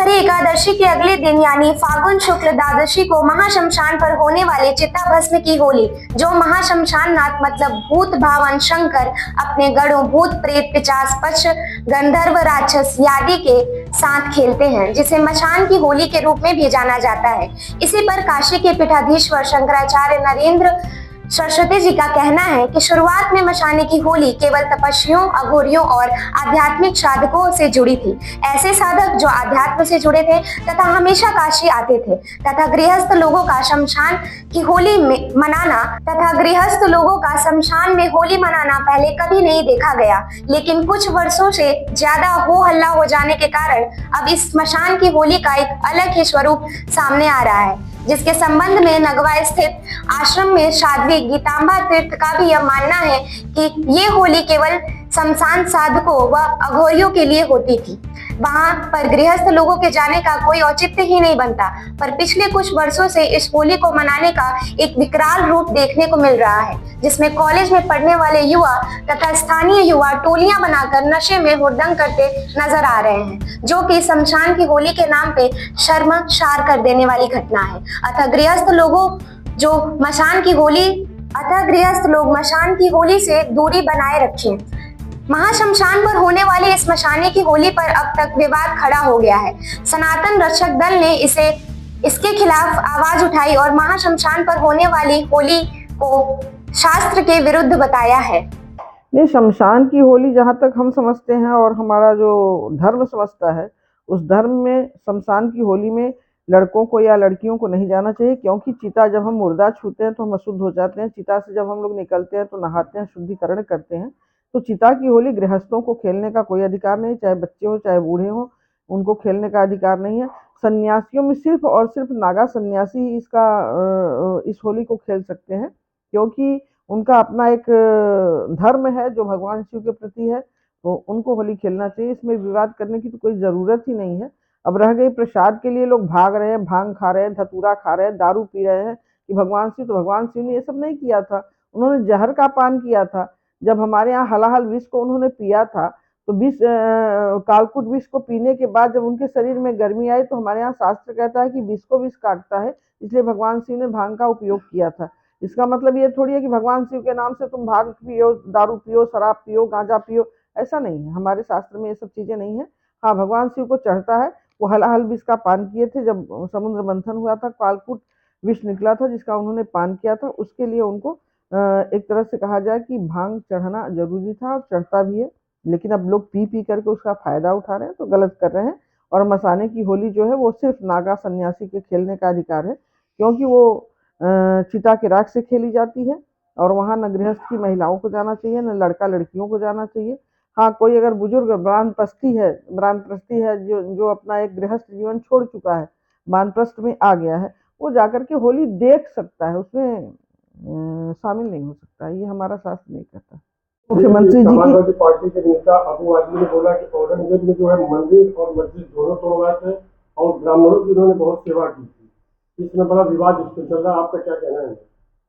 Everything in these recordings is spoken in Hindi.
शुक्लपथी एकादशी के अगले दिन यानी फागुन शुक्ल द्वादशी को महाशमशान पर होने वाले चिता भस्म की होली, जो महाशमशान नाथ मतलब भूत भावन शंकर अपने गणों भूत प्रेत पिशाच पक्ष गंधर्व राक्षस आदि के साथ खेलते हैं, जिसे मशान की होली के रूप में भी जाना जाता है। इसी पर काशी के पीठाधीश्वर शंकराचार्य नरेंद्र सरस्वती जी का कहना है कि शुरुआत में मशाने की होली केवल तपस्वियों, अघोरियों और आध्यात्मिक साधकों से जुड़ी थी। ऐसे साधक जो आध्यात्म से जुड़े थे तथा हमेशा काशी आते थे तथा गृहस्थ लोगों का शमशान में होली मनाना पहले कभी नहीं देखा गया, लेकिन कुछ वर्षों से ज्यादा हो हल्ला हो जाने के कारण अब इस मशान की होली का एक अलग ही स्वरूप सामने आ रहा है, जिसके संबंध में नगवा स्थित आश्रम में साध्वी गीतांबा तीर्थ का भी यह मानना है कि ये होली केवल शमशान साधकों व अघोरियों के लिए होती थी। वहां पर गृहस्थ लोगों के जाने का कोई औचित्य ही नहीं बनता, पर पिछले कुछ वर्षों से इस होली को मनाने का एक विकराल रूप देखने को मिल रहा है, जिसमें कॉलेज में पढ़ने वाले युवा तथा स्थानीय युवा टोलियां बनाकर नशे में हुड़दंग करते नजर आ रहे हैं, जो कि शमशान की होली के नाम पे शर्मसार कर देने वाली घटना है। अतः गृहस्थ लोग मशान की होली से दूरी बनाए रखें। महाशमशान पर होने वाली इस मशाने की होली पर अब तक विवाद खड़ा हो गया है। सनातन रक्षक दल ने इसके खिलाफ आवाज उठाई और महाशमशान पर होने वाली होली को शास्त्र के विरुद्ध बताया है। नहीं, शमशान की होली जहाँ तक हम समझते हैं और हमारा जो धर्म समझता है, उस धर्म में शमशान की होली में लड़कों को या लड़कियों को नहीं जाना चाहिए, क्योंकि चिता जब हम मुर्दा छूते हैं तो हम अशुद्ध हो जाते हैं। चिता से जब हम लोग निकलते हैं तो नहाते हैं, शुद्धिकरण करते हैं। तो चिता की होली गृहस्थों को खेलने का कोई अधिकार नहीं, चाहे बच्चे हो चाहे बूढ़े हो, उनको खेलने का अधिकार नहीं है। सन्यासियों में सिर्फ और सिर्फ नागा सन्यासी ही इस होली को खेल सकते हैं, क्योंकि उनका अपना एक धर्म है जो भगवान शिव के प्रति है, तो उनको होली खेलना चाहिए। इसमें विवाद करने की तो कोई ज़रूरत ही नहीं है। अब रह गई प्रसाद के लिए लोग भाग रहे हैं, भांग खा रहे हैं, धतूरा खा रहे हैं, दारू पी रहे हैं कि भगवान शिव ने ये सब नहीं किया था। उन्होंने जहर का पान किया था। जब हमारे यहाँ हलाहल विष को उन्होंने पिया था तो कालकूट विष को पीने के बाद जब उनके शरीर में गर्मी आई तो हमारे यहाँ शास्त्र कहता है कि विष को विष काटता है, इसलिए भगवान शिव ने भांग का उपयोग किया था। इसका मतलब ये थोड़ी है कि भगवान शिव के नाम से तुम भांग पियो, दारू पियो, शराब पियो, गांजा पियो, ऐसा नहीं है। हमारे शास्त्र में ये सब चीज़ें नहीं है। हाँ, भगवान शिव को चढ़ता है। वो हलाहल विष का पान किए थे, जब समुद्र मंथन हुआ था, कालकूट विष निकला था जिसका उन्होंने पान किया था, उसके लिए उनको एक तरह से कहा जाए कि भांग चढ़ना जरूरी था और चढ़ता भी है। लेकिन अब लोग पी पी करके उसका फायदा उठा रहे हैं, तो गलत कर रहे हैं। और मसाने की होली जो है वो सिर्फ नागा सन्यासी के खेलने का अधिकार है, क्योंकि वो चिता के राख से खेली जाती है और वहाँ न गृहस्थ की महिलाओं को जाना चाहिए, न लड़का लड़कियों को जाना चाहिए। हाँ, कोई अगर बुजुर्ग वानप्रस्थी है जो अपना एक गृहस्थ जीवन छोड़ चुका है, वानप्रस्थ में आ गया है, वो जाकर के होली देख सकता है, उसमें शामिल नहीं हो सकता। ये हमारा शास्त्र नहीं कहता। मुख्यमंत्री जी की पार्टी के नेता अबू आदमी ने बोला कि औरंगजेब ने जो है मंदिर और मस्जिद दोनों तोड़वाए थे और ब्राह्मणों की उन्होंने बहुत सेवा की थी। इसमें बड़ा विवाद इस पर चल रहा है, आपका क्या कहना है?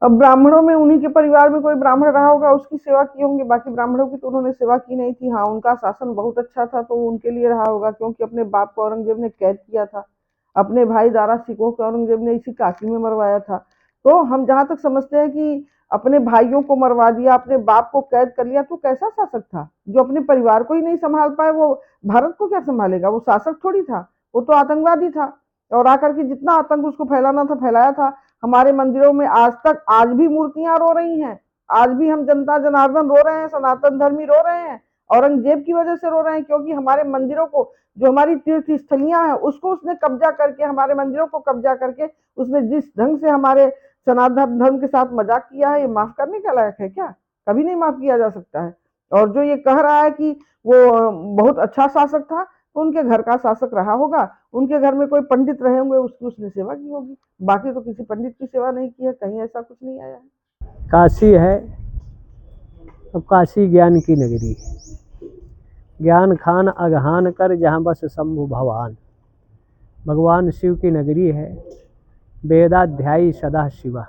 अब ब्राह्मणों में उन्हीं के परिवार में कोई ब्राह्मण रहा होगा, उसकी सेवा की होंगे, बाकी ब्राह्मणों की तो उन्होंने सेवा की नहीं थी। हाँ, उनका शासन बहुत अच्छा था तो उनके लिए रहा होगा, क्योंकि अपने बाप को औरंगजेब ने कैद किया था, अपने भाई दारा सिकोह को औरंगजेब ने इसी काशी में मरवाया था। तो हम जहाँ तक समझते हैं कि अपने भाइयों को मरवा दिया, अपने बाप को कैद कर लिया, तो कैसा शासक था जो अपने परिवार को ही नहीं संभाल पाए? वो भारत को क्या संभालेगा? वो शासक थोड़ी था, वो तो आतंकवादी था। और आकर के जितना आतंक उसको फैलाना था फैलाया था। हमारे मंदिरों में आज भी मूर्तियां रो रही हैं, आज भी हम जनता जनार्दन रो रहे हैं, सनातन धर्मी रो रहे हैं, औरंगजेब की वजह से रो रहे हैं, क्योंकि हमारे मंदिरों को, जो हमारी तीर्थ स्थलियां हैं, उसको उसने कब्जा करके, हमारे मंदिरों को कब्जा करके उसने जिस ढंग से हमारे सनातन धर्म के साथ मजाक किया है, ये माफ करने का लायक है क्या? कभी नहीं माफ किया जा सकता है। और जो ये कह रहा है कि वो बहुत अच्छा शासक था, तो उनके घर का शासक रहा होगा, उनके घर में कोई पंडित रहे होंगे, उसकी उसने सेवा की होगी, बाकी तो किसी पंडित की सेवा नहीं की है, कहीं ऐसा कुछ नहीं आया है। काशी है, अब काशी ज्ञान की नगरी, ज्ञान खान अगहान कर जहाँ बस शंभु भवान, भगवान शिव की नगरी है। वेदाध्यायी सदा शिवा,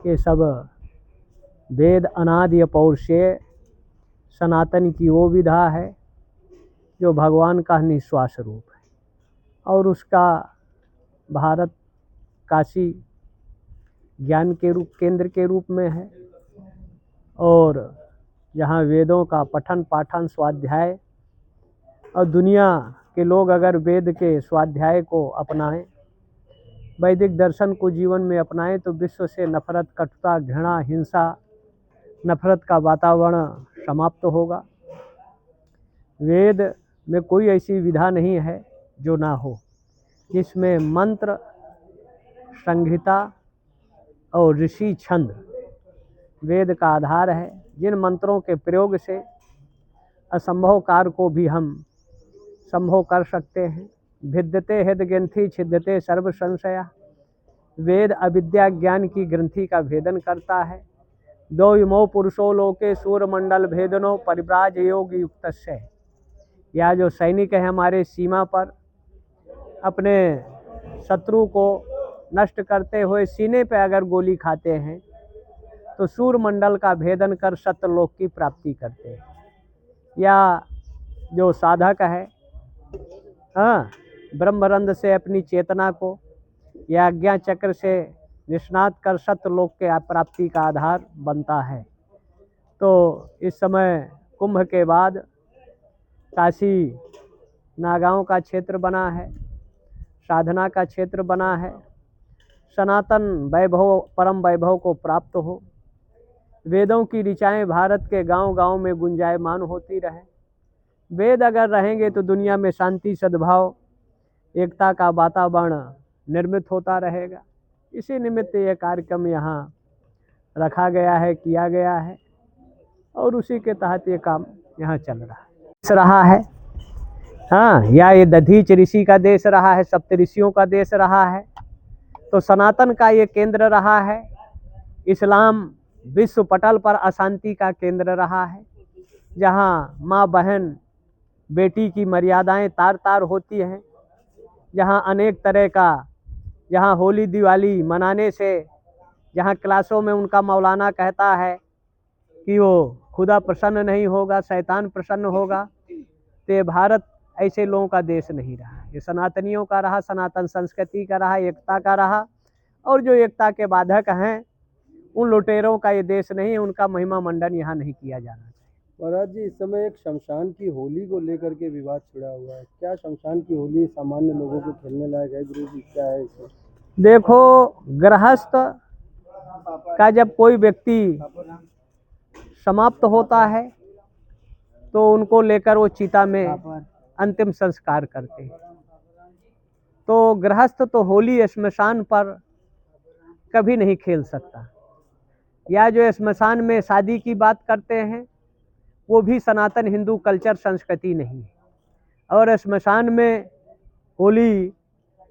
ये सब वेद अनादि अपौरुषेय सनातन की वो विधा है जो भगवान का निश्वास रूप है। और उसका भारत काशी ज्ञान के रूप केंद्र के रूप में है, और जहाँ वेदों का पठन पाठन स्वाध्याय, और दुनिया के लोग अगर वेद के स्वाध्याय को अपनाएं, वैदिक दर्शन को जीवन में अपनाएं, तो विश्व से नफरत, कटुता, घृणा, हिंसा, नफरत का वातावरण समाप्त होगा। वेद में कोई ऐसी विधा नहीं है जो ना हो, जिसमें मंत्र, संहिता और ऋषि छंद वेद का आधार है, जिन मंत्रों के प्रयोग से असंभव कार्य को भी हम संभव कर सकते हैं। भिद्यते हृद ग्रंथि छिद्यते सर्व संशया। वेद अविद्या ज्ञान की ग्रंथि का भेदन करता है। दो इमो पुरुषो लोके सूर्यमंडल भेदनो परिव्राज योग युक्तस्य। या जो सैनिक है हमारे सीमा पर अपने शत्रु को नष्ट करते हुए सीने पे अगर गोली खाते हैं तो सूर्यमंडल का भेदन कर सत्यलोक की प्राप्ति करते हैं। या जो साधक है ब्रह्मरंध्र से अपनी चेतना को या आज्ञा चक्र से निष्णात कर सत्यलोक के प्राप्ति का आधार बनता है। तो इस समय कुंभ के बाद काशी नागांव का क्षेत्र बना है, साधना का क्षेत्र बना है। सनातन वैभव, परम वैभव को प्राप्त हो, वेदों की ऋचाएँ भारत के गांव-गांव में गुंजायमान होती रहे। वेद अगर रहेंगे तो दुनिया में शांति, सद्भाव, एकता का वातावरण निर्मित होता रहेगा। इसी निमित्त ये कार्यक्रम यहाँ रखा गया है, किया गया है, और उसी के तहत ये काम यहाँ चल रहा है। हाँ, या ये दधीच ऋषि का देश रहा है, सप्तऋषियों का देश रहा है, तो सनातन का ये केंद्र रहा है। इस्लाम विश्व पटल पर अशांति का केंद्र रहा है, जहाँ माँ बहन बेटी की मर्यादाएं तार तार होती हैं, जहाँ अनेक तरह का, जहाँ होली दिवाली मनाने से, जहाँ क्लासों में उनका मौलाना कहता है कि वो खुदा प्रसन्न नहीं होगा, शैतान प्रसन्न होगा, तो ये भारत ऐसे लोगों का देश नहीं रहा। ये सनातनियों का रहा, सनातन संस्कृति का रहा, एकता का रहा, और जो एकता के बाधक हैं उन लुटेरों का ये देश नहीं है, उनका महिमा मंडन यहाँ नहीं किया जाना चाहिए। महाराज जी, इस समय एक शमशान की होली को लेकर के विवाद छिड़ा हुआ है। क्या शमशान की होली सामान्य लोगों को खेलने लायक है? गुरु जी, क्या है इसमें? देखो, गृहस्थ का जब कोई व्यक्ति समाप्त होता है तो उनको लेकर वो चिता में अंतिम संस्कार करते हैं। तो गृहस्थ तो होली श्मशान पर कभी नहीं खेल सकता। या जो श्मशान में शादी की बात करते हैं वो भी सनातन हिंदू कल्चर संस्कृति नहीं है। और श्मशान में होली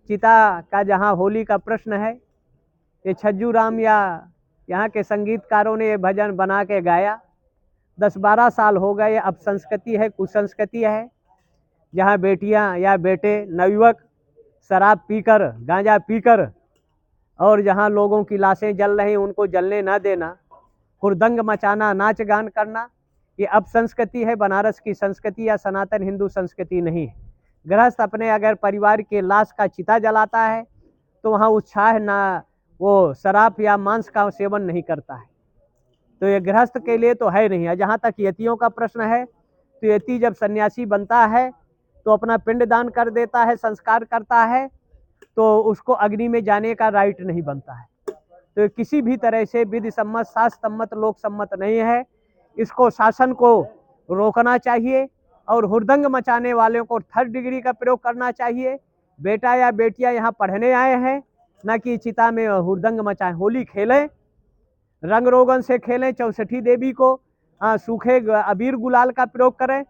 चिता का, जहाँ होली का प्रश्न है, ये छज्जू राम या यहाँ के संगीतकारों ने ये भजन बना के गाया। 10-12 साल हो गए। अब संस्कृति है, कुसंस्कृति है, जहाँ बेटियाँ या बेटे नवयुवक शराब पीकर, गांजा पीकर, और जहाँ लोगों की लाशें जल रही उनको जलने ना देना, हुरदंग मचाना, नाच गान करना, ये अब संस्कृति है। बनारस की संस्कृति या सनातन हिंदू संस्कृति नहीं है। गृहस्थ अपने अगर परिवार के लाश का चिता जलाता है तो वहाँ उत्साह ना, वो शराब या मांस का सेवन नहीं करता है। तो ये गृहस्थ के लिए तो है नहीं है। जहाँ तक यतियों का प्रश्न है, तो यति जब सन्यासी बनता है तो अपना पिंड दान कर देता है, संस्कार करता है, तो उसको अग्नि में जाने का राइट नहीं बनता है। तो किसी भी तरह से विधि सम्मत, शास्त्र सम्मत, लोक सम्मत नहीं है। इसको शासन को रोकना चाहिए और हुरदंग मचाने वालों को 3rd डिग्री का प्रयोग करना चाहिए। बेटा या बेटियां यहाँ पढ़ने आए हैं, ना कि चिता में हुरदंग मचाएं। होली खेलें, रंग रोगन से खेलें, 64 देवी को सूखे अबीर गुलाल का प्रयोग करें,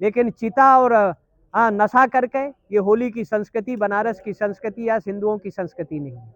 लेकिन चिता और नशा करके ये होली की संस्कृति बनारस की संस्कृति या हिंदुओं की संस्कृति नहीं है।